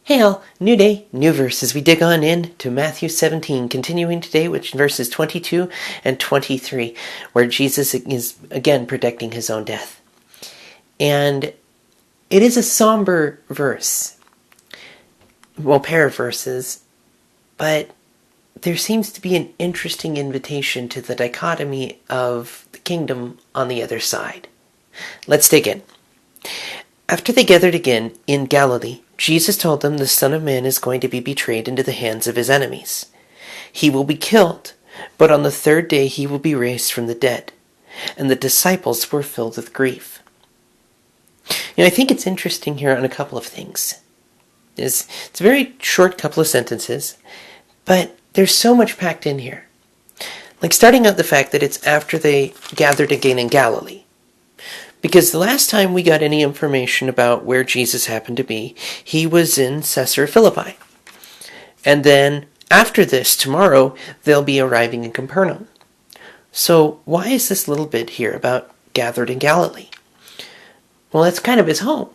Hey all, new day, new verse as we dig on in to Matthew 17, continuing today with verses 22 and 23, where Jesus is again predicting his own death. And it is a somber verse, well, pair of verses, but there seems to be an interesting invitation to the dichotomy of the kingdom on the other side. Let's dig in. After they gathered again in Galilee, Jesus told them the Son of Man is going to be betrayed into the hands of his enemies. He will be killed, but on the third day he will be raised from the dead. And the disciples were filled with grief. I think it's interesting here on a couple of things. It's a very short couple of sentences, but there's so much packed in here. Like starting out the fact that it's after they gathered again in Galilee. Because the last time we got any information about where Jesus happened to be, he was in Caesarea Philippi. And then after this, tomorrow, they'll be arriving in Capernaum. So why is this little bit here about gathered in Galilee? Well, that's kind of his home.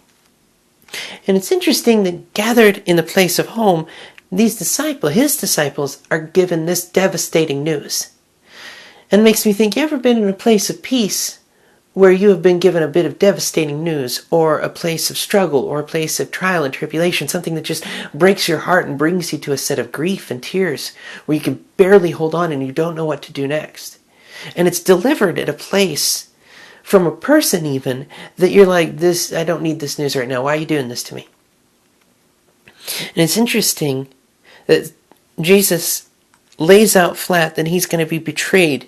And it's interesting that gathered in the place of home, his disciples, are given this devastating news. And it makes me think, you ever been in a place of peace where you have been given a bit of devastating news, or a place of struggle, or a place of trial and tribulation, something that just breaks your heart and brings you to a set of grief and tears, where you can barely hold on and you don't know what to do next. And it's delivered at a place, from a person even, that you're like, I don't need this news right now, why are you doing this to me? And it's interesting that Jesus lays out flat that he's going to be betrayed.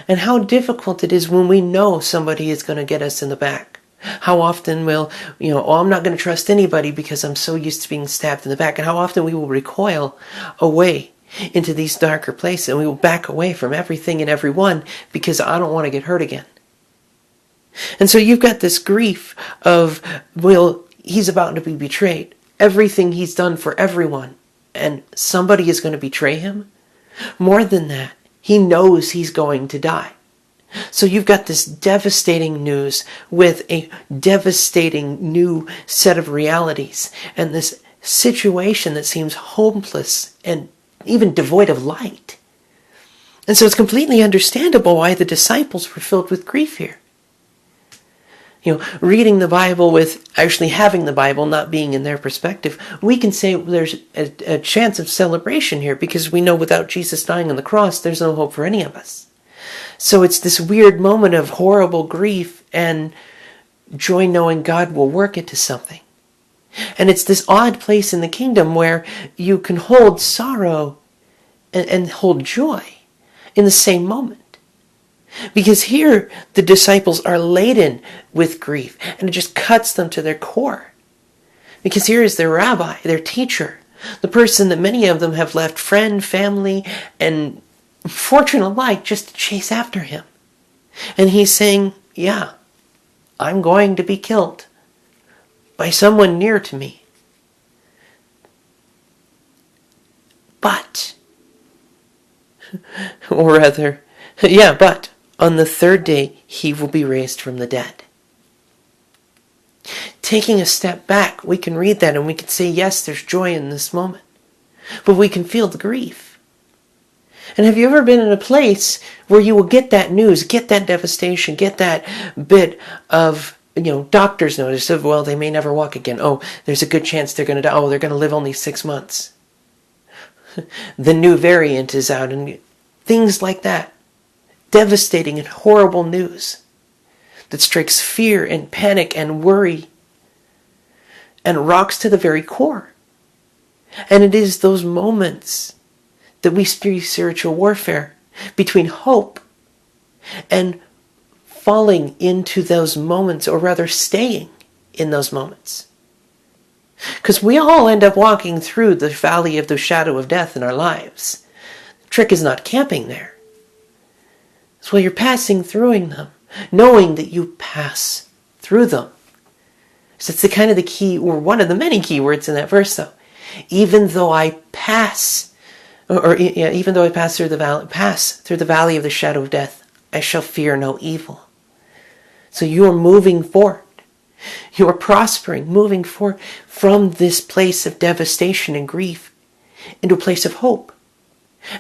And how difficult it is when we know somebody is going to get us in the back. How often we'll, I'm not going to trust anybody because I'm so used to being stabbed in the back. And how often we will recoil away into these darker places. And we will back away from everything and everyone because I don't want to get hurt again. And so you've got this grief of, he's about to be betrayed. Everything he's done for everyone. And somebody is going to betray him. More than that. He knows he's going to die. So you've got this devastating news with a devastating new set of realities and this situation that seems hopeless and even devoid of light. And so it's completely understandable why the disciples were filled with grief here. Reading the Bible with actually having the Bible not being in their perspective, we can say there's a chance of celebration here because we know without Jesus dying on the cross, there's no hope for any of us. So it's this weird moment of horrible grief and joy knowing God will work it to something. And it's this odd place in the kingdom where you can hold sorrow and hold joy in the same moment. Because here, the disciples are laden with grief, and it just cuts them to their core. Because here is their rabbi, their teacher, the person that many of them have left friend, family, and fortune alike just to chase after him. And he's saying, yeah, I'm going to be killed by someone near to me. But, or rather, but on the third day, he will be raised from the dead. Taking a step back, we can read that and we can say, yes, there's joy in this moment. But we can feel the grief. And have you ever been in a place where you will get that news, get that devastation, get that bit of, doctor's notice of, they may never walk again. Oh, there's a good chance they're going to die. Oh, they're going to live only 6 months. The new variant is out and things like that. Devastating and horrible news that strikes fear and panic and worry and rocks to the very core. And it is those moments that we see spiritual warfare between hope and falling into those moments, or rather staying in those moments. Because we all end up walking through the valley of the shadow of death in our lives. The trick is not camping there. So while you're passing through them, knowing that you pass through them. So it's the key, or one of the many key words in that verse though. Even though I pass, even though I pass through the valley of the shadow of death, I shall fear no evil. So you are moving forward. You are prospering, moving forward from this place of devastation and grief into a place of hope.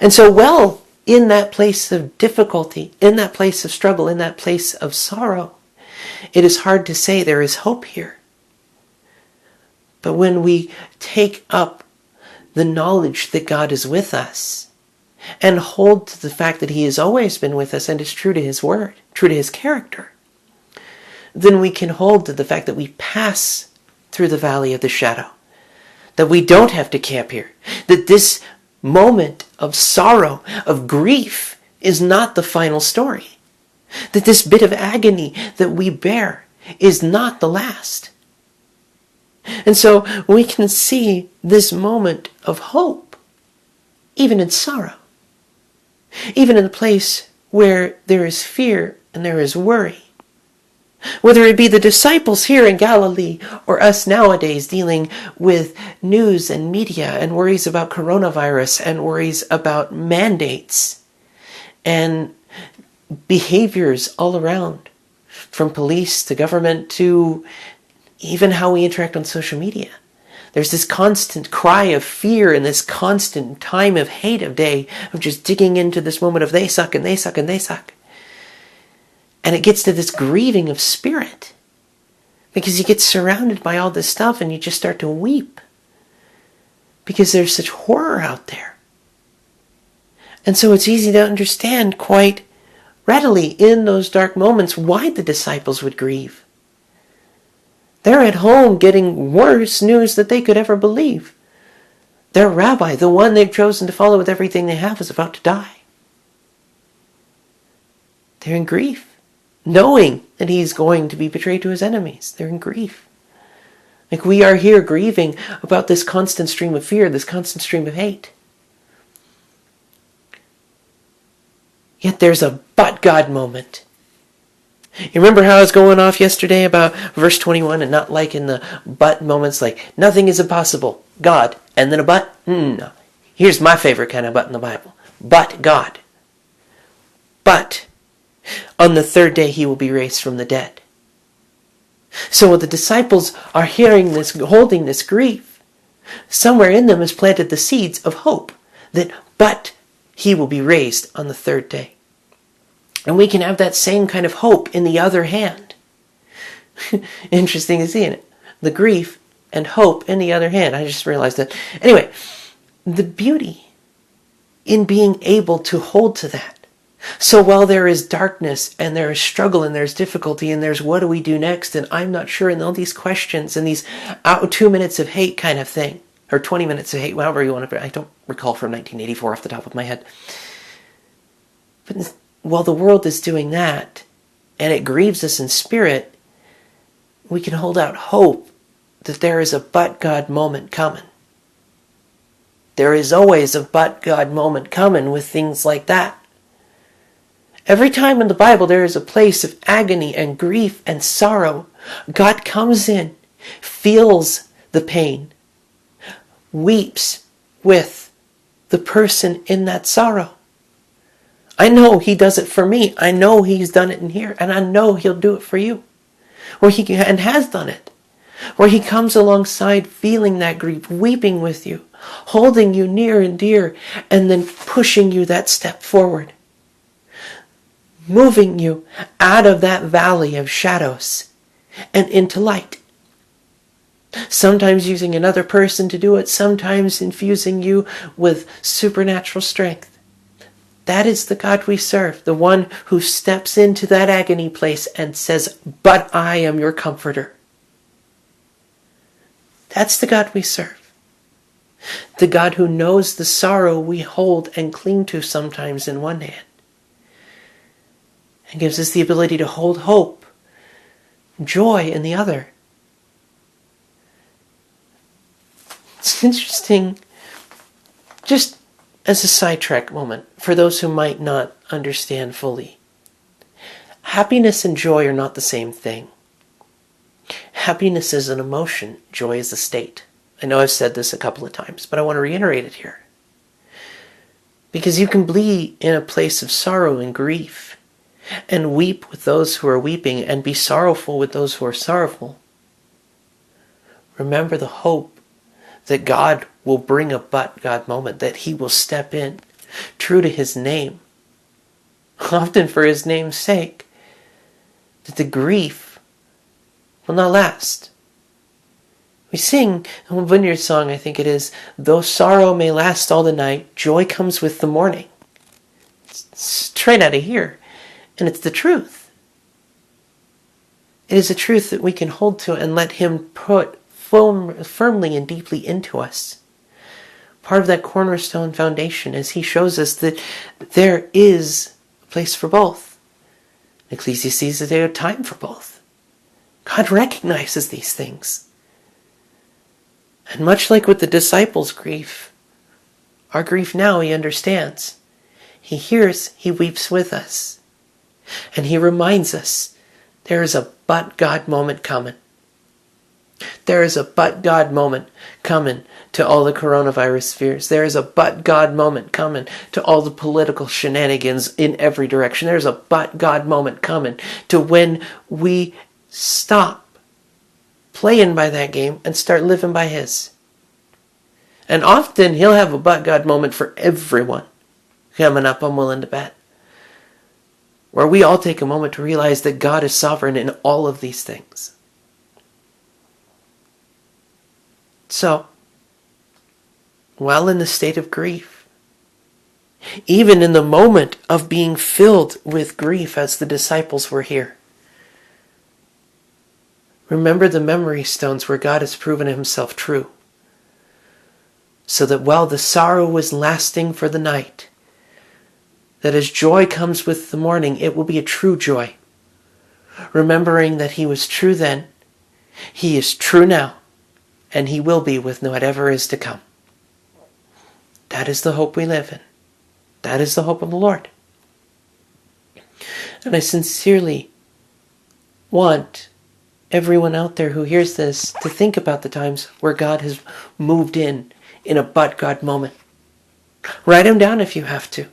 And so well, in that place of difficulty, in that place of struggle, in that place of sorrow, it is hard to say there is hope here. But when we take up the knowledge that God is with us and hold to the fact that he has always been with us and is true to his word, true to his character, then we can hold to the fact that we pass through the valley of the shadow, that we don't have to camp here, that this moment of sorrow, of grief, is not the final story, that this bit of agony that we bear is not the last. And so we can see this moment of hope, even in sorrow, even in the place where there is fear and there is worry. Whether it be the disciples here in Galilee or us nowadays dealing with news and media and worries about coronavirus and worries about mandates and behaviors all around, from police to government to even how we interact on social media. There's this constant cry of fear and this constant time of hate of day of just digging into this moment of they suck and they suck and they suck. And it gets to this grieving of spirit because you get surrounded by all this stuff and you just start to weep because there's such horror out there. And so it's easy to understand quite readily in those dark moments why the disciples would grieve. They're at home getting worse news that they could ever believe. Their rabbi, the one they've chosen to follow with everything they have, is about to die. They're in grief, knowing that he's going to be betrayed to his enemies. They're in grief. Like we are here grieving about this constant stream of fear, this constant stream of hate. Yet there's a but God moment. You remember how I was going off yesterday about verse 21 and not liking the but moments, like nothing is impossible, God, and then a but? No. Here's my favorite kind of but in the Bible. But God. But on the third day he will be raised from the dead. So when the disciples are hearing this, holding this grief, somewhere in them is planted the seeds of hope that but he will be raised on the third day. And we can have that same kind of hope in the other hand. Interesting to see it. The grief and hope in the other hand. I just realized that. Anyway, the beauty in being able to hold to that. So while there is darkness and there is struggle and there's difficulty and there's what do we do next and I'm not sure and all these questions and these 2 minutes of hate kind of thing, or 20 minutes of hate, however you want to, I don't recall from 1984 off the top of my head. But while the world is doing that, and it grieves us in spirit, we can hold out hope that there is a but God moment coming. There is always a but God moment coming with things like that. Every time in the Bible there is a place of agony and grief and sorrow, God comes in, feels the pain, weeps with the person in that sorrow. I know he does it for me. I know he's done it in here. And I know he'll do it for you. And has done it. Where he comes alongside feeling that grief, weeping with you, holding you near and dear, and then pushing you that step forward. Moving you out of that valley of shadows and into light. Sometimes using another person to do it. Sometimes infusing you with supernatural strength. That is the God we serve, the one who steps into that agony place and says, but I am your comforter. That's the God we serve. The God who knows the sorrow we hold and cling to sometimes in one hand. And gives us the ability to hold hope, joy in the other. It's interesting, just as a sidetrack moment, for those who might not understand fully. Happiness and joy are not the same thing. Happiness is an emotion, joy is a state. I know I've said this a couple of times, but I want to reiterate it here. Because you can be in a place of sorrow and grief, and weep with those who are weeping, and be sorrowful with those who are sorrowful, Remember the hope that God will bring a but God moment, that he will step in, true to his name, often for his name's sake, that the grief will not last. We sing a Vineyard song, I think it is, though sorrow may last all the night, joy comes with the morning. It's straight out of here. And it's the truth. It is a truth that we can hold to and let him put firmly and deeply into us. Part of that cornerstone foundation is he shows us that there is a place for both. Ecclesiastes sees that there is time for both. God recognizes these things. And much like with the disciples' grief, our grief now he understands. He hears, he weeps with us. And he reminds us there is a but God moment coming. There is a but God moment coming to all the coronavirus fears. There is a but God moment coming to all the political shenanigans in every direction. There's a but God moment coming to when we stop playing by that game and start living by his. And often he'll have a but God moment for everyone coming up, I'm willing to bet. Where we all take a moment to realize that God is sovereign in all of these things. So, while in the state of grief, even in the moment of being filled with grief as the disciples were here, remember the memory stones where God has proven himself true. So that while the sorrow was lasting for the night, that as joy comes with the morning, it will be a true joy. Remembering that he was true then, he is true now, and he will be with whatever is to come. That is the hope we live in. That is the hope of the Lord. And I sincerely want everyone out there who hears this to think about the times where God has moved in a but God moment. Write them down if you have to.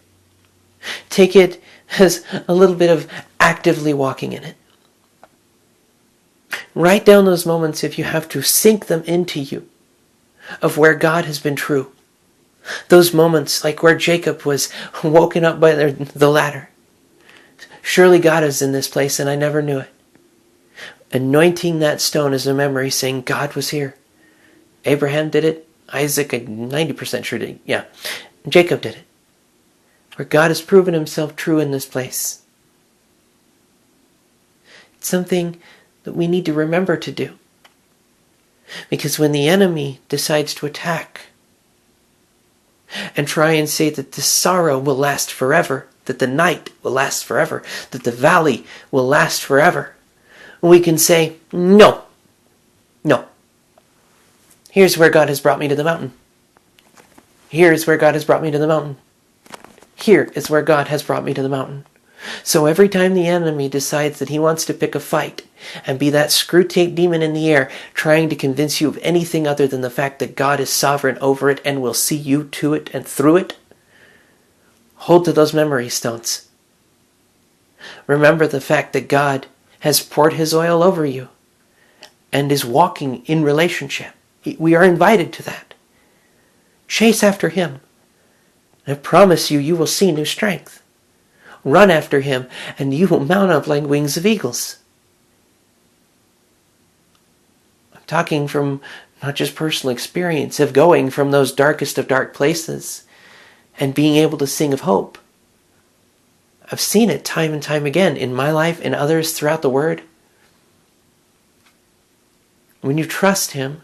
Take it as a little bit of actively walking in it. Write down those moments if you have to. Sink them into you of where God has been true. Those moments like where Jacob was woken up by the ladder. Surely God is in this place and I never knew it. Anointing that stone as a memory saying God was here. Abraham did it. Isaac, I'm 90% sure did it. Yeah. Jacob did it. Where God has proven himself true in this place. It's something that we need to remember to do. Because when the enemy decides to attack and try and say that the sorrow will last forever, that the night will last forever, that the valley will last forever, we can say, no. Here's where God has brought me to the mountain. Here's where God has brought me to the mountain. Here is where God has brought me to the mountain. So every time the enemy decides that he wants to pick a fight and be that screw tape demon in the air trying to convince you of anything other than the fact that God is sovereign over it and will see you to it and through it, hold to those memory stones. Remember the fact that God has poured his oil over you and is walking in relationship. We are invited to that. Chase after him. I promise you, you will see new strength. Run after him, and you will mount up like wings of eagles. I'm talking from not just personal experience of going from those darkest of dark places and being able to sing of hope. I've seen it time and time again in my life and others throughout the Word. When you trust him,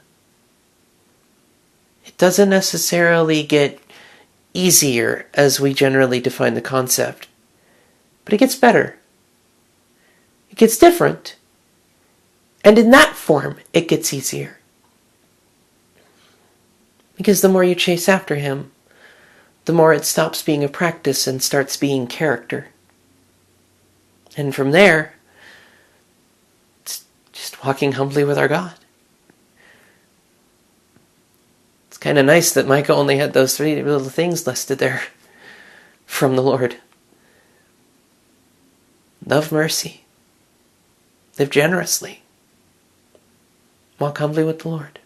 it doesn't necessarily get easier as we generally define the concept. But it gets better. It gets different. And in that form, it gets easier. Because the more you chase after him, the more it stops being a practice and starts being character. And from there, it's just walking humbly with our God. It's kind of nice that Micah only had those 3 little things listed there from the Lord. Love mercy. Live generously. Walk humbly with the Lord.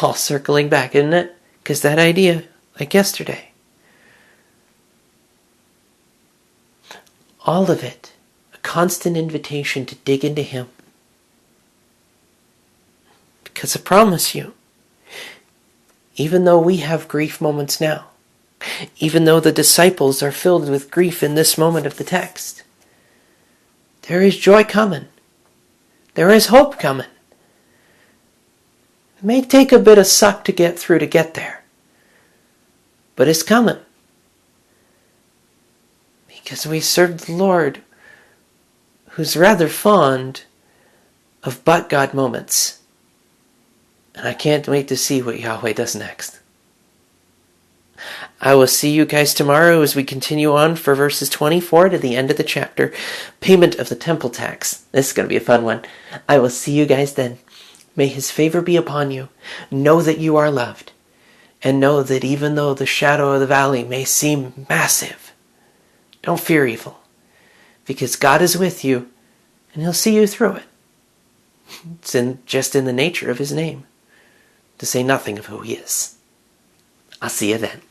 all circling back, isn't it? Because that idea, like yesterday, all of it, a constant invitation to dig into Him. Because I promise you, even though we have grief moments now, even though the disciples are filled with grief in this moment of the text, there is joy coming. There is hope coming. It may take a bit of suck to get through to get there, but it's coming. Because we serve the Lord, who's rather fond of but God moments. And I can't wait to see what Yahweh does next. I will see you guys tomorrow as we continue on for verses 24 to the end of the chapter. Payment of the temple tax. This is going to be a fun one. I will see you guys then. May His favor be upon you. Know that you are loved. And know that even though the shadow of the valley may seem massive, don't fear evil. Because God is with you and He'll see you through it. It's just in the nature of His name, to say nothing of who He is. I'll see you then.